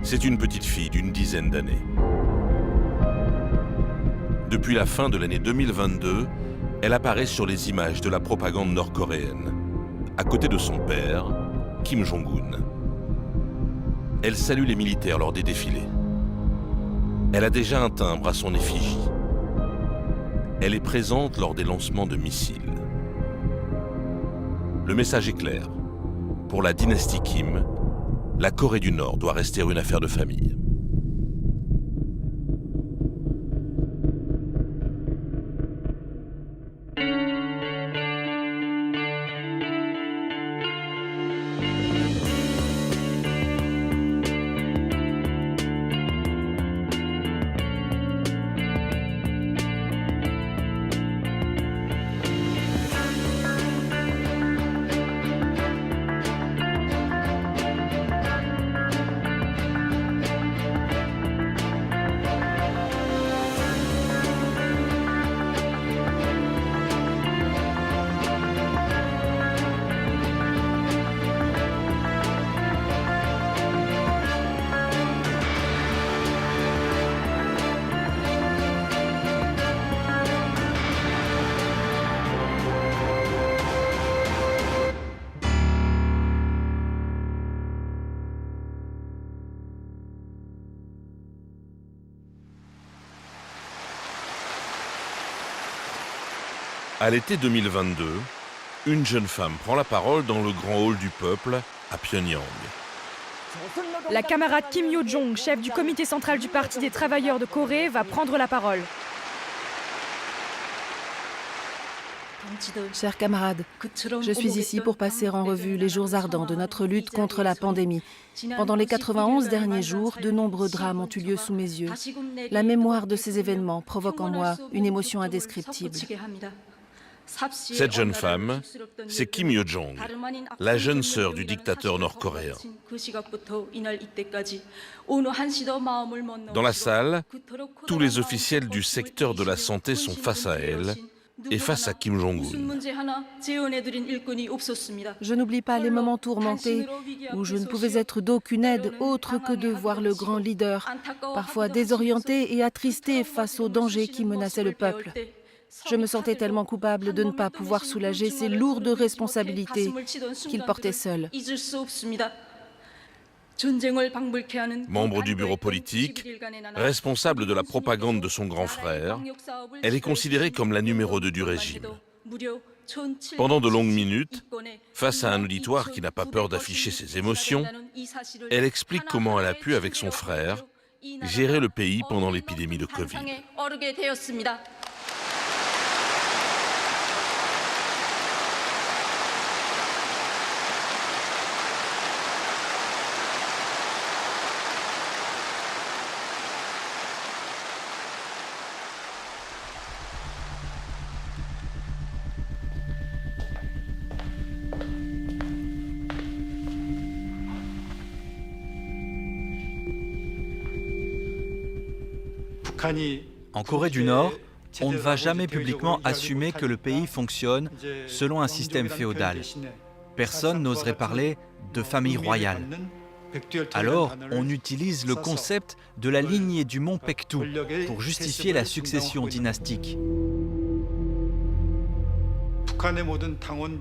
C'est une petite fille d'une dizaine d'années. Depuis la fin de l'année 2022, elle apparaît sur les images de la propagande nord-coréenne, à côté de son père, Kim Jong-un. Elle salue les militaires lors des défilés. Elle a déjà un timbre à son effigie. Elle est présente lors des lancements de missiles. Le message est clair. Pour la dynastie Kim, la Corée du Nord doit rester une affaire de famille. À l'été 2022, une jeune femme prend la parole dans le grand hall du peuple à Pyongyang. La camarade Kim Yo-jong, chef du comité central du Parti des travailleurs de Corée, va prendre la parole. Chers camarades, je suis ici pour passer en revue les jours ardents de notre lutte contre la pandémie. Pendant les 91 derniers jours, de nombreux drames ont eu lieu sous mes yeux. La mémoire de ces événements provoque en moi une émotion indescriptible. Cette jeune femme, c'est Kim Yo-jong, la jeune sœur du dictateur nord-coréen. Dans la salle, tous les officiels du secteur de la santé sont face à elle et face à Kim Jong-un. Je n'oublie pas les moments tourmentés où je ne pouvais être d'aucune aide autre que de voir le grand leader, parfois désorienté et attristé face aux dangers qui menaçaient le peuple. Je me sentais tellement coupable de ne pas pouvoir soulager ces lourdes responsabilités qu'il portait seul. Membre du bureau politique, responsable de la propagande de son grand frère, elle est considérée comme la numéro 2 du régime. Pendant de longues minutes, face à un auditoire qui n'a pas peur d'afficher ses émotions, elle explique comment elle a pu, avec son frère, gérer le pays pendant l'épidémie de Covid. En Corée du Nord, on ne va jamais publiquement assumer que le pays fonctionne selon un système féodal. Personne n'oserait parler de famille royale. Alors, on utilise le concept de la lignée du mont Paektu pour justifier la succession dynastique.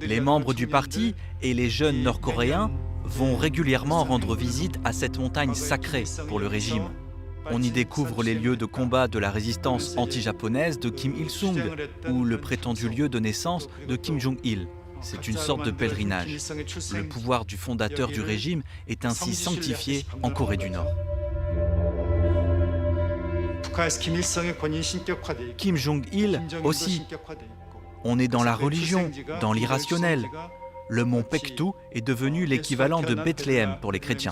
Les membres du parti et les jeunes nord-coréens vont régulièrement rendre visite à cette montagne sacrée pour le régime. On y découvre les lieux de combat de la résistance anti-japonaise de Kim Il-sung ou le prétendu lieu de naissance de Kim Jong-il. C'est une sorte de pèlerinage. Le pouvoir du fondateur du régime est ainsi sanctifié en Corée du Nord. Kim Jong-il aussi. On est dans la religion, dans l'irrationnel. Le mont Paektu est devenu l'équivalent de Bethléem pour les chrétiens.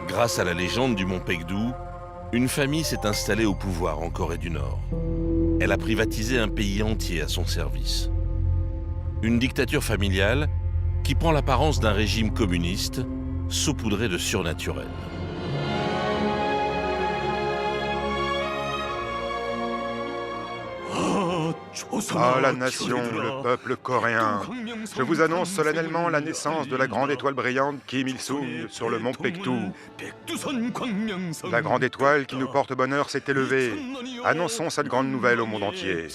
Grâce à la légende du mont Paektu, une famille s'est installée au pouvoir en Corée du Nord. Elle a privatisé un pays entier à son service. Une dictature familiale qui prend l'apparence d'un régime communiste saupoudré de surnaturel. Ah, la nation, le peuple coréen, je vous annonce solennellement la naissance de la grande étoile brillante Kim Il-sung sur le mont Paektu. La grande étoile qui nous porte bonheur s'est élevée. Annonçons cette grande nouvelle au monde entier.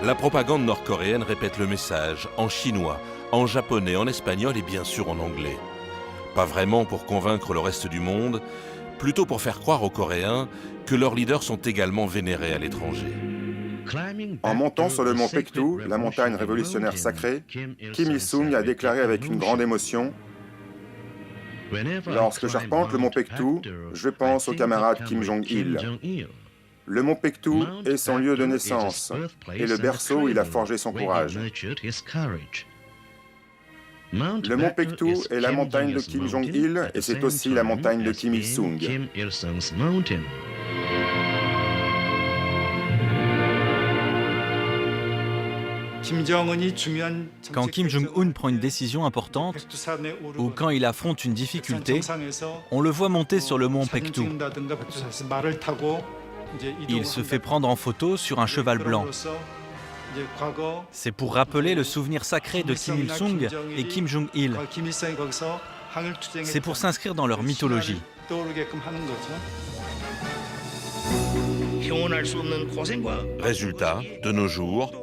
La propagande nord-coréenne répète le message en chinois, en japonais, en espagnol et bien sûr en anglais. Pas vraiment pour convaincre le reste du monde, plutôt pour faire croire aux Coréens que leurs leaders sont également vénérés à l'étranger. En montant sur le mont Paektu, la montagne révolutionnaire sacrée, Kim Il-sung a déclaré avec une grande émotion: « Lorsque j'arpente le mont Paektu, je pense au camarade Kim Jong-il. Le mont Paektu est son lieu de naissance et le berceau où il a forgé son courage. Le mont Paektu est la montagne de Kim Jong-il et c'est aussi la montagne de Kim Il-sung. » Quand Kim Jong-un prend une décision importante ou quand il affronte une difficulté, on le voit monter sur le mont Paektu. Il se fait prendre en photo sur un cheval blanc. C'est pour rappeler le souvenir sacré de Kim Il-sung et Kim Jong-il. C'est pour s'inscrire dans leur mythologie. Résultat, de nos jours,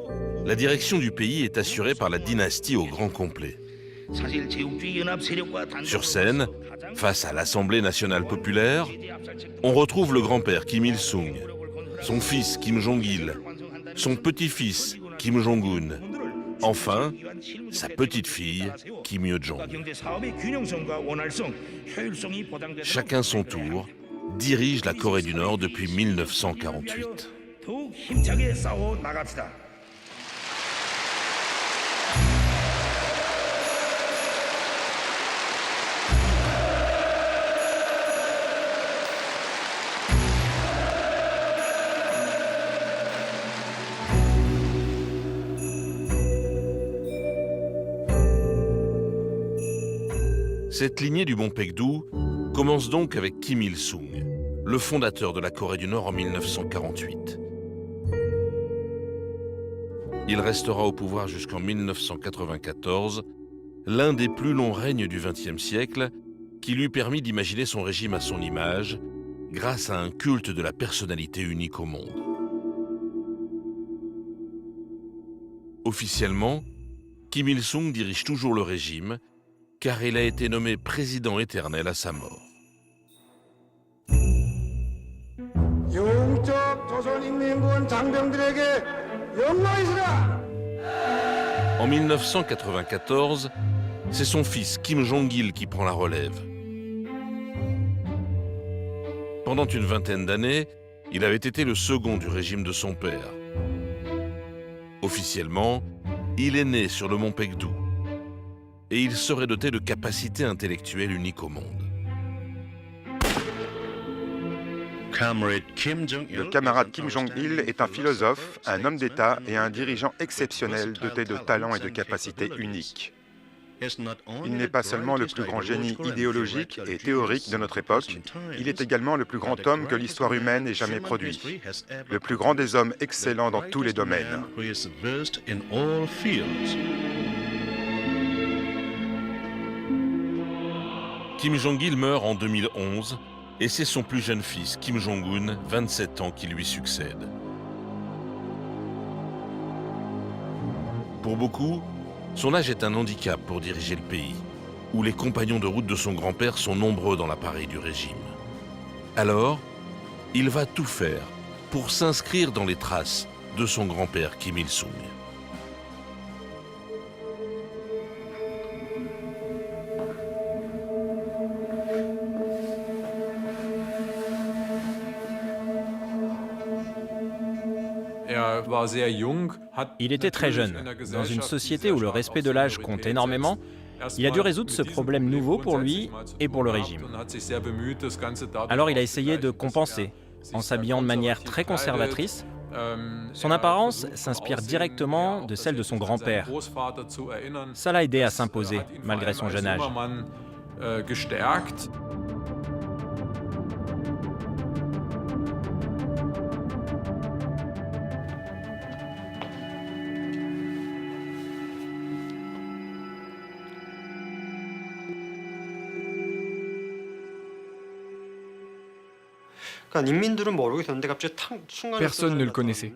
la direction du pays est assurée par la dynastie au grand complet. Sur scène, face à l'Assemblée nationale populaire, on retrouve le grand-père Kim Il-sung, son fils Kim Jong-il, son petit-fils Kim Jong-un, enfin, sa petite-fille Kim Yo-jong. Chacun son tour dirige la Corée du Nord depuis 1948. Cette lignée du mont Paektu commence donc avec Kim Il-sung, le fondateur de la Corée du Nord en 1948. Il restera au pouvoir jusqu'en 1994, l'un des plus longs règnes du XXe siècle, qui lui permit d'imaginer son régime à son image, grâce à un culte de la personnalité unique au monde. Officiellement, Kim Il-sung dirige toujours le régime, car il a été nommé président éternel à sa mort. En 1994, c'est son fils Kim Jong-il qui prend la relève. Pendant une vingtaine d'années, il avait été le second du régime de son père. Officiellement, il est né sur le mont Paektu et il serait doté de capacités intellectuelles uniques au monde. Le camarade Kim Jong-il est un philosophe, un homme d'État et un dirigeant exceptionnel doté de talents et de capacités uniques. Il n'est pas seulement le plus grand génie idéologique et théorique de notre époque, il est également le plus grand homme que l'histoire humaine ait jamais produit, le plus grand des hommes excellents dans tous les domaines. Kim Jong-il meurt en 2011 et c'est son plus jeune fils, Kim Jong-un, 27 ans, qui lui succède. Pour beaucoup, son âge est un handicap pour diriger le pays, où les compagnons de route de son grand-père sont nombreux dans l'appareil du régime. Alors, il va tout faire pour s'inscrire dans les traces de son grand-père Kim Il-sung. Il était très jeune. Dans une société où le respect de l'âge compte énormément, il a dû résoudre ce problème nouveau pour lui et pour le régime. Alors il a essayé de compenser, en s'habillant de manière très conservatrice. Son apparence s'inspire directement de celle de son grand-père. Ça l'a aidé à s'imposer, malgré son jeune âge. Personne ne le connaissait.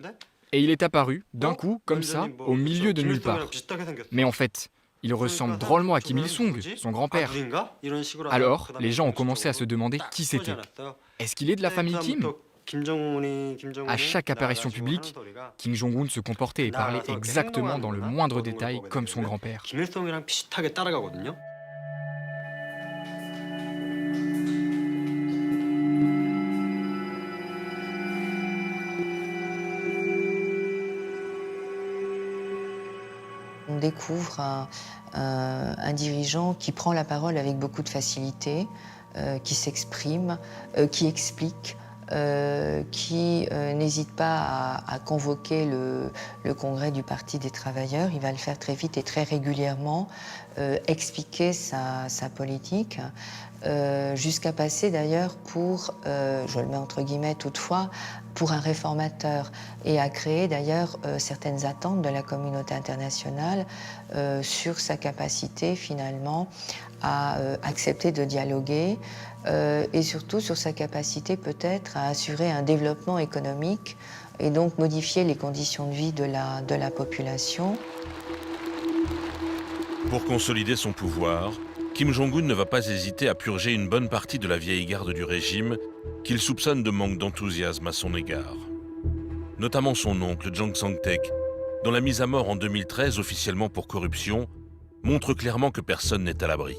Et il est apparu, d'un coup, comme ça, au milieu de nulle part. Mais en fait, il ressemble drôlement à Kim Il-sung, son grand-père. Alors, les gens ont commencé à se demander qui c'était. Est-ce qu'il est de la famille Kim ? À chaque apparition publique, Kim Jong-un se comportait et parlait exactement dans le moindre détail comme son grand-père. On découvre un dirigeant qui prend la parole avec beaucoup de facilité, qui s'exprime, qui explique, qui n'hésite pas à convoquer le congrès du Parti des travailleurs. Il va le faire très vite et très régulièrement, expliquer sa politique, jusqu'à passer d'ailleurs pour, je le mets entre guillemets toutefois, pour un réformateur, et à créer d'ailleurs certaines attentes de la communauté internationale sur sa capacité finalement à accepter de dialoguer, et surtout sur sa capacité peut-être à assurer un développement économique et donc modifier les conditions de vie de la population. Pour consolider son pouvoir, Kim Jong-un ne va pas hésiter à purger une bonne partie de la vieille garde du régime qu'il soupçonne de manque d'enthousiasme à son égard. Notamment son oncle Jang Song-taek, dont la mise à mort en 2013 officiellement pour corruption montre clairement que personne n'est à l'abri.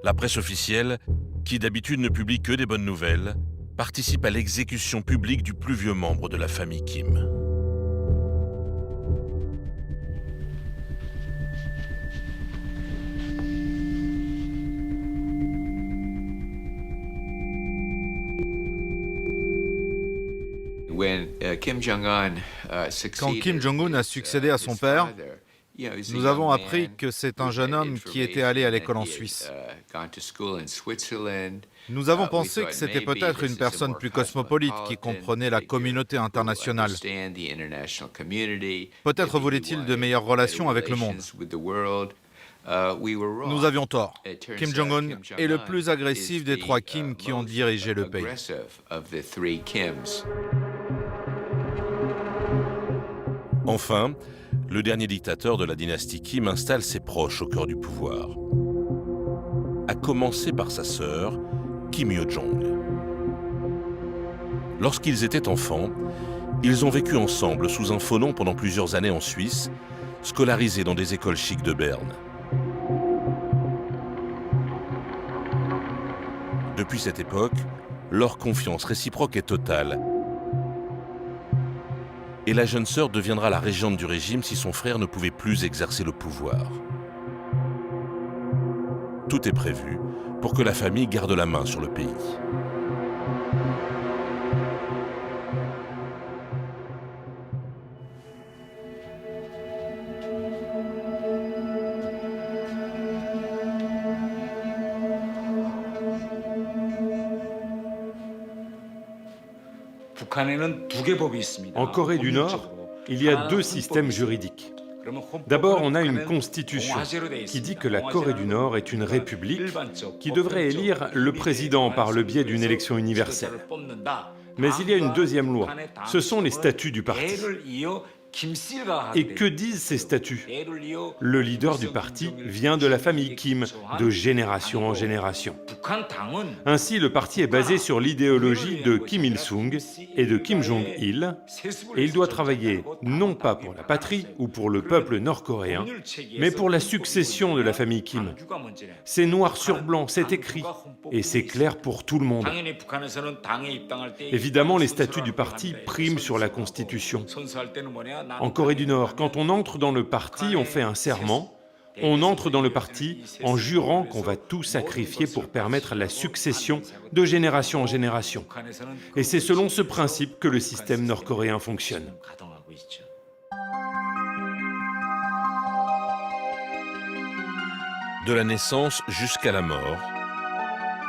La presse officielle, qui d'habitude ne publie que des bonnes nouvelles, participe à l'exécution publique du plus vieux membre de la famille Kim. Quand Kim Jong-un a succédé à son père, nous avons appris que c'est un jeune homme qui était allé à l'école en Suisse. Nous avons pensé que c'était peut-être une personne plus cosmopolite qui comprenait la communauté internationale. Peut-être voulait-il de meilleures relations avec le monde. Nous avions tort. Kim Jong-un est le plus agressif des trois Kim qui ont dirigé le pays. Enfin, le dernier dictateur de la dynastie Kim installe ses proches au cœur du pouvoir. À commencer par sa sœur, Kim Yo-jong. Lorsqu'ils étaient enfants, ils ont vécu ensemble sous un faux nom pendant plusieurs années en Suisse, scolarisés dans des écoles chics de Berne. Depuis cette époque, leur confiance réciproque est totale. Et la jeune sœur deviendra la régente du régime si son frère ne pouvait plus exercer le pouvoir. Tout est prévu pour que la famille garde la main sur le pays. En Corée du Nord, il y a deux systèmes juridiques. D'abord, on a une constitution qui dit que la Corée du Nord est une république qui devrait élire le président par le biais d'une élection universelle. Mais il y a une deuxième loi, ce sont les statuts du parti. Et que disent ces statuts? Le leader du parti vient de la famille Kim, de génération en génération. Ainsi, le parti est basé sur l'idéologie de Kim Il-sung et de Kim Jong-il, et il doit travailler non pas pour la patrie ou pour le peuple nord-coréen, mais pour la succession de la famille Kim. C'est noir sur blanc, c'est écrit, et c'est clair pour tout le monde. Évidemment, les statuts du parti priment sur la Constitution. En Corée du Nord, quand on entre dans le parti, on fait un serment. On entre dans le parti en jurant qu'on va tout sacrifier pour permettre la succession de génération en génération. Et c'est selon ce principe que le système nord-coréen fonctionne. De la naissance jusqu'à la mort,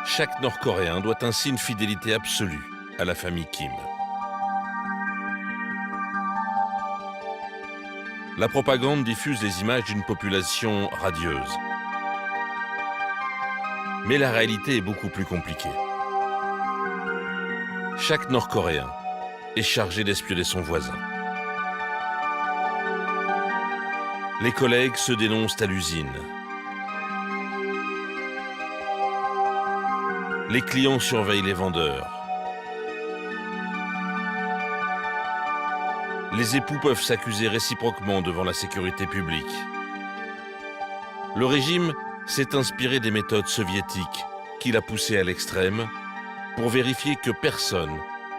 chaque Nord-Coréen doit ainsi une fidélité absolue à la famille Kim. La propagande diffuse les images d'une population radieuse. Mais la réalité est beaucoup plus compliquée. Chaque Nord-Coréen est chargé d'espionner son voisin. Les collègues se dénoncent à l'usine. Les clients surveillent les vendeurs. Les époux peuvent s'accuser réciproquement devant la sécurité publique. Le régime s'est inspiré des méthodes soviétiques qu'il a poussées à l'extrême pour vérifier que personne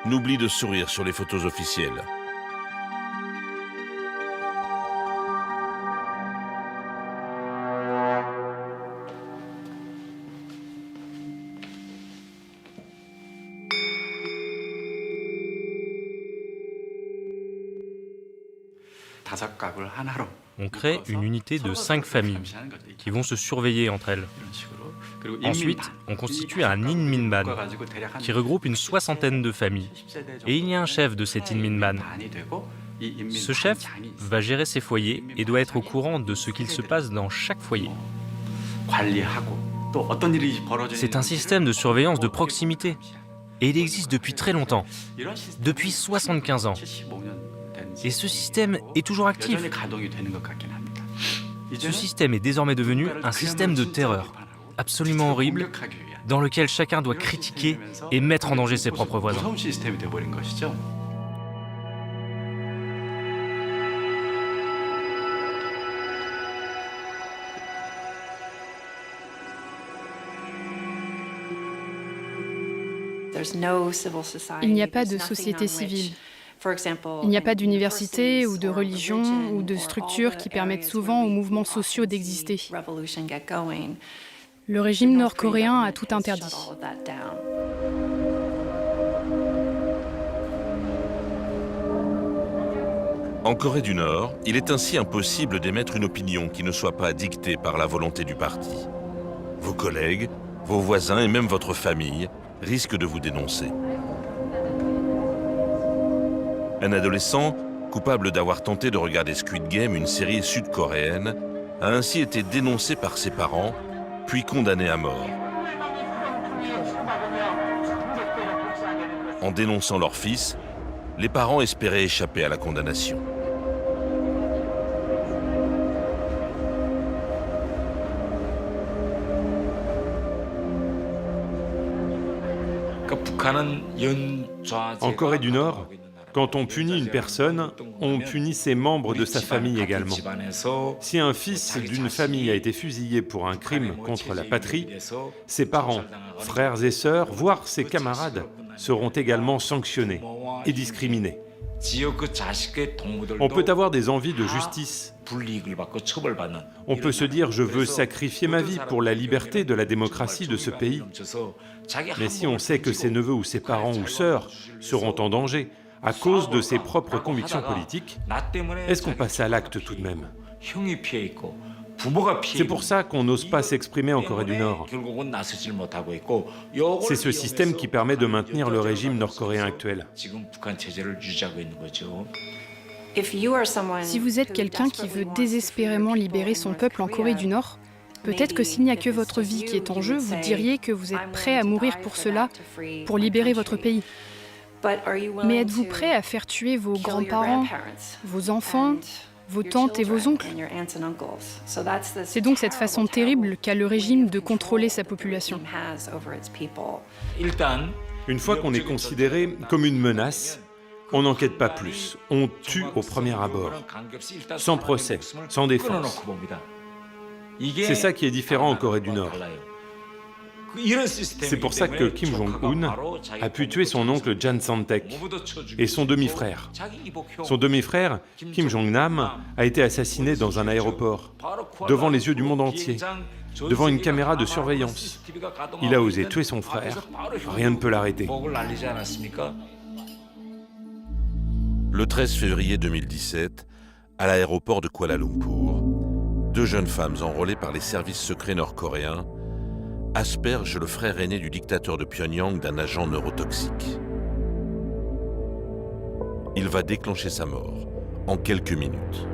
n'oublie de sourire sur les photos officielles. On crée une unité de 5 familles qui vont se surveiller entre elles. Ensuite, on constitue un Inminban qui regroupe une soixantaine de familles. Et il y a un chef de cet Inminban. Ce chef va gérer ces foyers et doit être au courant de ce qu'il se passe dans chaque foyer. C'est un système de surveillance de proximité. Et il existe depuis très longtemps, depuis 75 ans. Et ce système est toujours actif. Ce système est désormais devenu un système de terreur, absolument horrible, dans lequel chacun doit critiquer et mettre en danger ses propres voisins. Il n'y a pas de société civile. Il n'y a pas d'université ou de religion ou de structures qui permettent souvent aux mouvements sociaux d'exister. Le régime nord-coréen a tout interdit. En Corée du Nord, il est ainsi impossible d'émettre une opinion qui ne soit pas dictée par la volonté du parti. Vos collègues, vos voisins et même votre famille risquent de vous dénoncer. Un adolescent, coupable d'avoir tenté de regarder Squid Game, une série sud-coréenne, a ainsi été dénoncé par ses parents, puis condamné à mort. En dénonçant leur fils, les parents espéraient échapper à la condamnation. En Corée du Nord, quand on punit une personne, on punit ses membres de sa famille également. Si un fils d'une famille a été fusillé pour un crime contre la patrie, ses parents, frères et sœurs, voire ses camarades, seront également sanctionnés et discriminés. On peut avoir des envies de justice. On peut se dire « je veux sacrifier ma vie pour la liberté de la démocratie de ce pays ». Mais si on sait que ses neveux ou ses parents ou sœurs seront en danger à cause de ses propres convictions politiques, est-ce qu'on passe à l'acte tout de même? C'est pour ça qu'on n'ose pas s'exprimer en Corée du Nord. C'est ce système qui permet de maintenir le régime nord-coréen actuel. Si vous êtes quelqu'un qui veut désespérément libérer son peuple en Corée du Nord, peut-être que s'il n'y a que votre vie qui est en jeu, vous diriez que vous êtes prêt à mourir pour cela, pour libérer votre pays. Mais êtes-vous prêt à faire tuer vos grands-parents, vos enfants, vos tantes et vos oncles? C'est donc cette façon terrible qu'a le régime de contrôler sa population. Une fois qu'on est considéré comme une menace, on n'enquête pas plus, on tue au premier abord, sans procès, sans défense. C'est ça qui est différent en Corée du Nord. C'est pour ça que Kim Jong-un a pu tuer son oncle Jan Sang-taek et son demi-frère. Son demi-frère, Kim Jong-nam, a été assassiné dans un aéroport, devant les yeux du monde entier, devant une caméra de surveillance. Il a osé tuer son frère, rien ne peut l'arrêter. Le 13 février 2017, à l'aéroport de Kuala Lumpur, 2 jeunes femmes enrôlées par les services secrets nord-coréens asperge le frère aîné du dictateur de Pyongyang d'un agent neurotoxique. Il va déclencher sa mort en quelques minutes.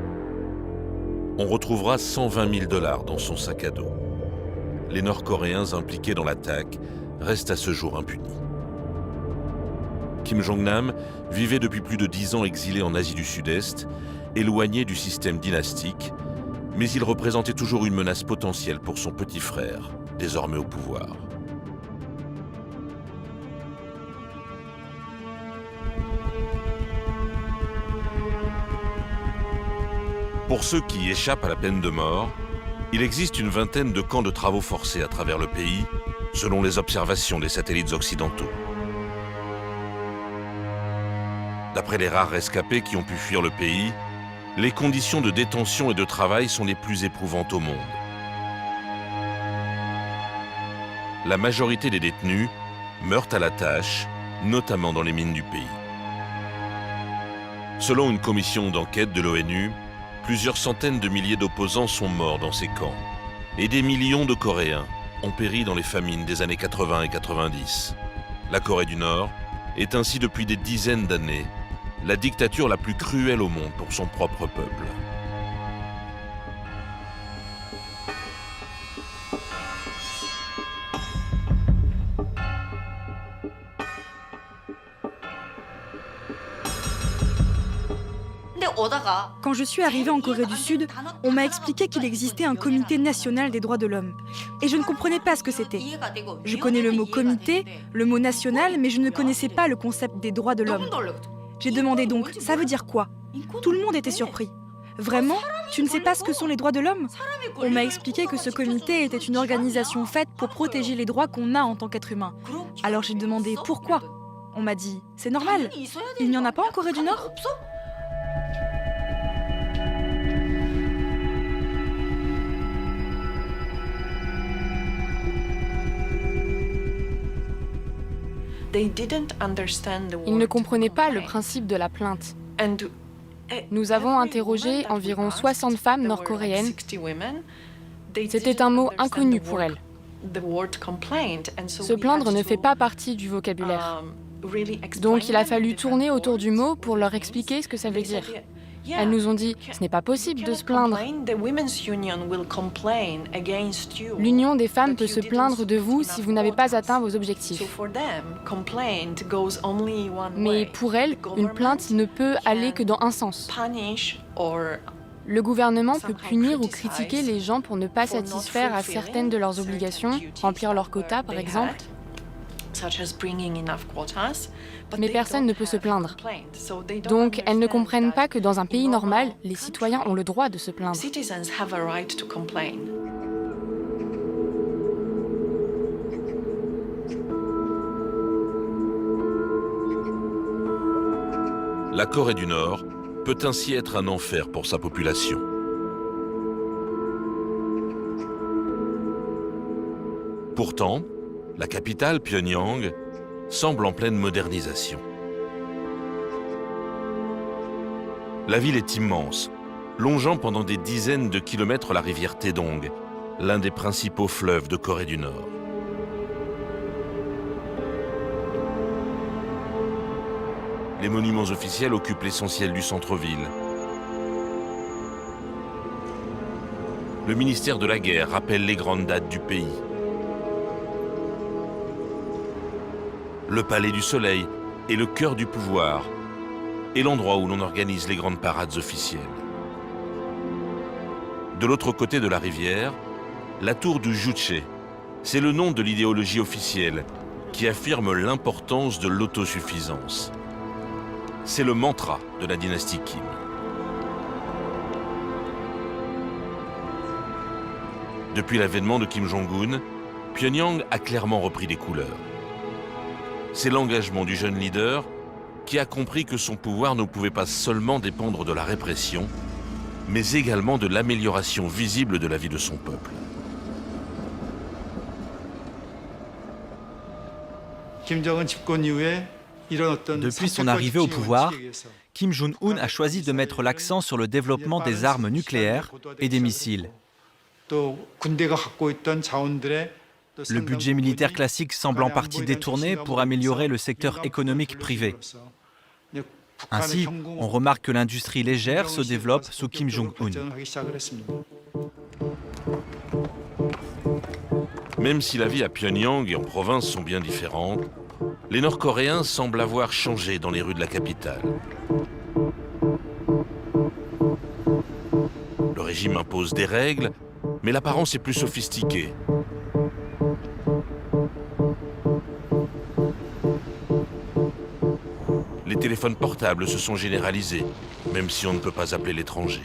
On retrouvera 120 000 $ dans son sac à dos. les Nord-Coréens impliqués dans l'attaque restent à ce jour impunis. Kim Jong-nam vivait depuis plus de 10 ans exilé en Asie du Sud-Est, éloigné du système dynastique, mais il représentait toujours une menace potentielle pour son petit frère, désormais au pouvoir. Pour ceux qui échappent à la peine de mort, il existe une vingtaine de camps de travaux forcés à travers le pays, selon les observations des satellites occidentaux. D'après les rares rescapés qui ont pu fuir le pays, les conditions de détention et de travail sont les plus éprouvantes au monde. La majorité des détenus meurent à la tâche, notamment dans les mines du pays. Selon une commission d'enquête de l'ONU, plusieurs centaines de milliers d'opposants sont morts dans ces camps, et des millions de Coréens ont péri dans les famines des années 80 et 90. La Corée du Nord est ainsi depuis des dizaines d'années la dictature la plus cruelle au monde pour son propre peuple. Quand je suis arrivée en Corée du Sud, on m'a expliqué qu'il existait un comité national des droits de l'homme. Et je ne comprenais pas ce que c'était. Je connais le mot comité, le mot national, mais je ne connaissais pas le concept des droits de l'homme. J'ai demandé donc, ça veut dire quoi? Tout le monde était surpris. Vraiment? Tu ne sais pas ce que sont les droits de l'homme? On m'a expliqué que ce comité était une organisation faite pour protéger les droits qu'on a en tant qu'être humain. Alors j'ai demandé pourquoi? On m'a dit, c'est normal, il n'y en a pas en Corée du Nord? Ils ne comprenaient pas le principe de la plainte. Nous avons interrogé environ 60 femmes nord-coréennes. C'était un mot inconnu pour elles. Se plaindre ne fait pas partie du vocabulaire. Donc il a fallu tourner autour du mot pour leur expliquer ce que ça veut dire. Elles nous ont dit « ce n'est pas possible de se plaindre ». L'Union des femmes peut se plaindre de vous si vous n'avez pas atteint vos objectifs. Mais pour elles, une plainte ne peut aller que dans un sens. Le gouvernement peut punir ou critiquer les gens pour ne pas satisfaire à certaines de leurs obligations, remplir leurs quotas par exemple. Mais personne ne peut se plaindre. Donc, elles ne comprennent pas que dans un pays normal, les citoyens ont le droit de se plaindre. La Corée du Nord peut ainsi être un enfer pour sa population. Pourtant, la capitale, Pyongyang, semble en pleine modernisation. La ville est immense, longeant pendant des dizaines de kilomètres la rivière Taedong, l'un des principaux fleuves de Corée du Nord. Les monuments officiels occupent l'essentiel du centre-ville. Le ministère de la Guerre rappelle les grandes dates du pays. Le Palais du Soleil est le cœur du pouvoir et l'endroit où l'on organise les grandes parades officielles. De l'autre côté de la rivière, la tour du Juche, c'est le nom de l'idéologie officielle qui affirme l'importance de l'autosuffisance. C'est le mantra de la dynastie Kim. Depuis l'avènement de Kim Jong-un, Pyongyang a clairement repris des couleurs. C'est l'engagement du jeune leader qui a compris que son pouvoir ne pouvait pas seulement dépendre de la répression, mais également de l'amélioration visible de la vie de son peuple. Depuis son arrivée au pouvoir, Kim Jong-un a choisi de mettre l'accent sur le développement des armes nucléaires et des missiles. Le budget militaire classique semble en partie détourné pour améliorer le secteur économique privé. Ainsi, on remarque que l'industrie légère se développe sous Kim Jong-un. Même si la vie à Pyongyang et en province sont bien différentes, les Nord-Coréens semblent avoir changé dans les rues de la capitale. Le régime impose des règles, mais l'apparence est plus sophistiquée. Les téléphones portables se sont généralisés, même si on ne peut pas appeler l'étranger.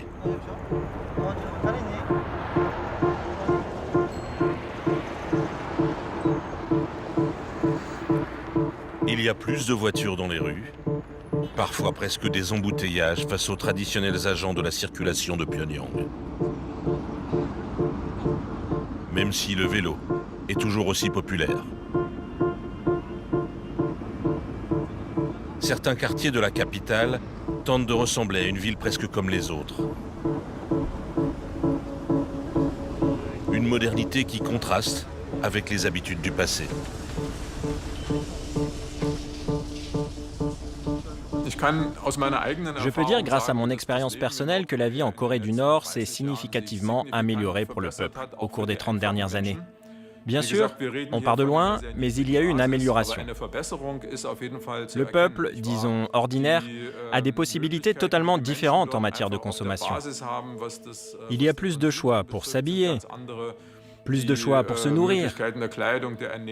Il y a plus de voitures dans les rues, parfois presque des embouteillages face aux traditionnels agents de la circulation de Pyongyang. Même si le vélo est toujours aussi populaire. Certains quartiers de la capitale tentent de ressembler à une ville presque comme les autres. Une modernité qui contraste avec les habitudes du passé. Je peux dire, grâce à mon expérience personnelle, que la vie en Corée du Nord s'est significativement améliorée pour le peuple au cours des 30 dernières années. Bien sûr, on part de loin, mais il y a eu une amélioration. Le peuple, disons ordinaire, a des possibilités totalement différentes en matière de consommation. Il y a plus de choix pour s'habiller, plus de choix pour se nourrir,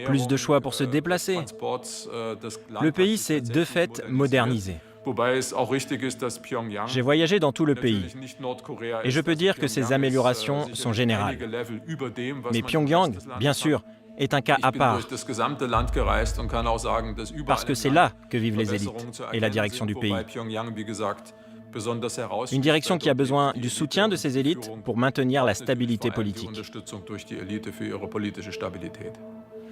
plus de choix pour se déplacer. Le pays s'est de fait modernisé. J'ai voyagé dans tout le pays et je peux dire que ces améliorations sont générales. Mais Pyongyang, bien sûr, est un cas à part, parce que c'est là que vivent les élites et la direction du pays. Une direction qui a besoin du soutien de ces élites pour maintenir la stabilité politique.